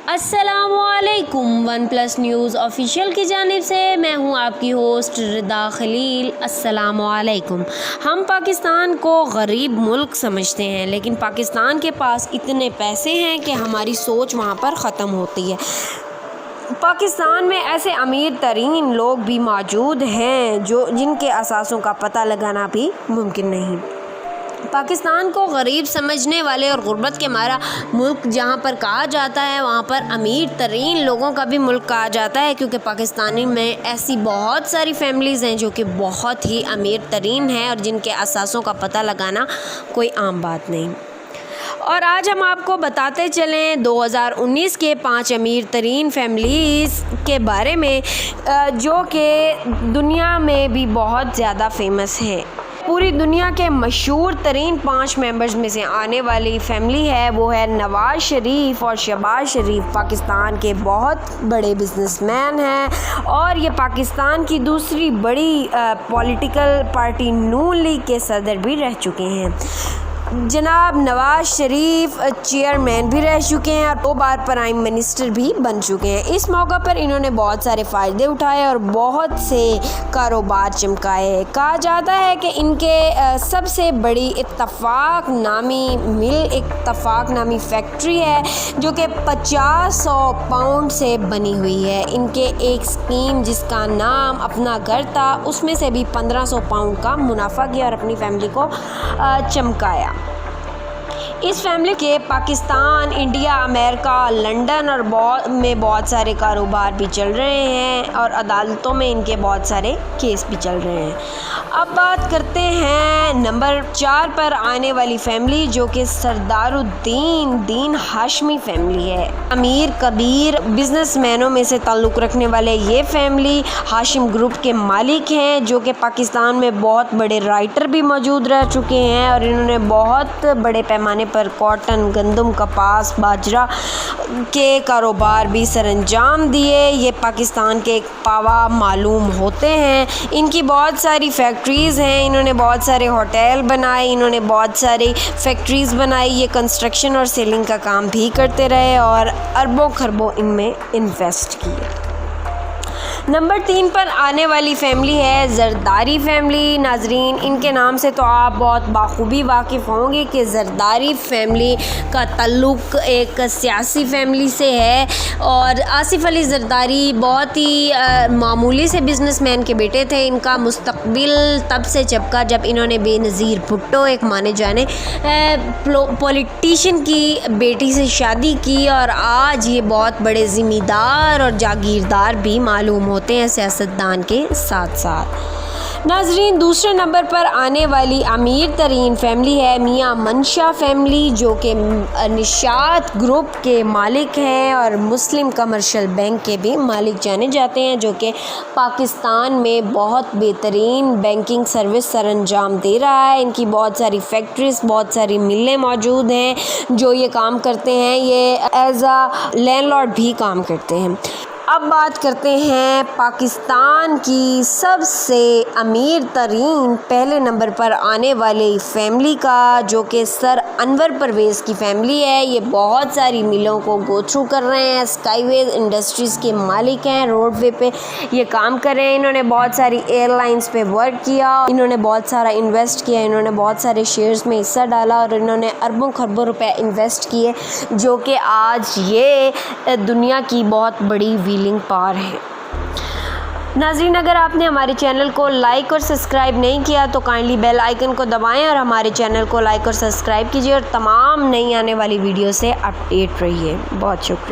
السلام علیکم، one plus news official کی جانب سے میں ہوں آپ کی ہوسٹ ردا خلیل۔ السلام علیکم۔ ہم پاکستان کو غریب ملک سمجھتے ہیں، لیکن پاکستان کے پاس اتنے پیسے ہیں کہ ہماری سوچ وہاں پر ختم ہوتی ہے۔ پاکستان میں ایسے امیر ترین لوگ بھی موجود ہیں جن کے اثاثوں کا پتہ لگانا بھی ممکن نہیں۔ پاکستان کو غریب سمجھنے والے اور غربت کے مارا ملک جہاں پر کہا جاتا ہے، وہاں پر امیر ترین لوگوں کا بھی ملک کہا جاتا ہے، کیونکہ پاکستانی میں ایسی بہت ساری فیملیز ہیں جو کہ بہت ہی امیر ترین ہیں اور جن کے اثاثوں کا پتہ لگانا کوئی عام بات نہیں۔ اور آج ہم آپ کو بتاتے چلیں 2019 کے 5 امیر ترین فیملیز کے بارے میں، جو کہ دنیا میں بھی بہت زیادہ فیمس ہیں۔ پوری دنیا کے مشہور ترین 5 ممبرز میں سے آنے والی فیملی ہے، وہ ہے نواز شریف اور شہباز شریف۔ پاکستان کے بہت بڑے بزنس مین ہیں اور یہ پاکستان کی دوسری بڑی پولیٹیکل پارٹی نون لیگ کے صدر بھی رہ چکے ہیں۔ جناب نواز شریف چیئرمین بھی رہ چکے ہیں اور 2 بار پرائم منسٹر بھی بن چکے ہیں۔ اس موقع پر انہوں نے بہت سارے فائدے اٹھائے اور بہت سے کاروبار چمکائے۔ کہا جاتا ہے کہ ان کے سب سے بڑی اتفاق نامی فیکٹری ہے، جو کہ 500 پاؤنڈ سے بنی ہوئی ہے۔ ان کے ایک اسکیم جس کا نام اپنا گھر تھا، اس میں سے بھی 1500 پاؤنڈ کا منافع کیا اور اپنی فیملی کو چمکایا۔ اس فیملی کے پاکستان، انڈیا، امریکہ، لنڈن اور میں بہت سارے کاروبار بھی چل رہے ہیں اور عدالتوں میں ان کے بہت سارے کیس بھی چل رہے ہیں۔ اب بات کرتے ہیں نمبر 4 پر آنے والی فیملی، جو کہ سردار الدین ہاشمی فیملی ہے۔ امیر کبیر بزنس مینوں میں سے تعلق رکھنے والے یہ فیملی ہاشم گروپ کے مالک ہیں، جو کہ پاکستان میں بہت بڑے رائٹر بھی موجود رہ چکے ہیں اور انہوں نے بہت بڑے پیمانے پر کاٹن، گندم، کپاس، باجرہ کے کاروبار بھی سر انجام دیے۔ یہ پاکستان کے ایک پاوا معلوم ہوتے ہیں۔ ان کی بہت ساری فیکٹریز ہیں، انہوں نے بہت سارے ہوٹل بنائے، انہوں نے بہت ساری فیکٹریز بنائی۔ یہ کنسٹرکشن اور سیلنگ کا کام بھی کرتے رہے اور اربوں خربوں ان میں انویسٹ کیے۔ نمبر 3 پر آنے والی فیملی ہے زرداری فیملی۔ ناظرین، ان کے نام سے تو آپ بہت بخوبی واقف ہوں گے کہ زرداری فیملی کا تعلق ایک سیاسی فیملی سے ہے اور آصف علی زرداری بہت ہی معمولی سے بزنس مین کے بیٹے تھے۔ ان کا مستقبل تب سے چپکا جب انہوں نے بے نظیر بھٹو، ایک مانے جانے پولیٹیشین کی بیٹی سے شادی کی اور آج یہ بہت بڑے ذمہ دار اور جاگیردار بھی معلوم ہوتے ہیں سیاستدان کے ساتھ ساتھ۔ ناظرین، دوسرے نمبر پر آنے والی امیر ترین فیملی ہے میاں منشا فیملی، جو کہ نشاط گروپ کے مالک ہیں اور مسلم کمرشل بینک کے بھی مالک جانے جاتے ہیں، جو کہ پاکستان میں بہت بہترین بینکنگ سروس سر انجام دے رہا ہے۔ ان کی بہت ساری فیکٹریز، بہت ساری ملیں موجود ہیں جو یہ کام کرتے ہیں۔ یہ ایز اے لینڈ لارڈ بھی کام کرتے ہیں۔ اب بات کرتے ہیں پاکستان کی سب سے امیر ترین پہلے نمبر پر آنے والی فیملی کا، جو کہ سر انور پرویز کی فیملی ہے۔ یہ بہت ساری ملوں کو گو تھرو کر رہے ہیں، اسکائی ویز انڈسٹریز کے مالک ہیں، روڈ وے پہ یہ کام کر رہے ہیں۔ انہوں نے بہت ساری ایئر لائنز پہ ورک کیا، انہوں نے بہت سارا انویسٹ کیا، انہوں نے بہت سارے شیئرز میں حصہ ڈالا اور انہوں نے اربوں خربوں روپے انویسٹ کیے، جو کہ آج یہ دنیا کی بہت بڑی ویلنگ پاور ہے۔ ناظرین، اگر آپ نے ہمارے چینل کو لائک اور سبسکرائب نہیں کیا تو کائنڈلی بیل آئیکن کو دبائیں اور ہمارے چینل کو لائک اور سبسکرائب کیجیے اور تمام نئی آنے والی ویڈیو سے اپ ڈیٹ رہیے۔ بہت شکریہ۔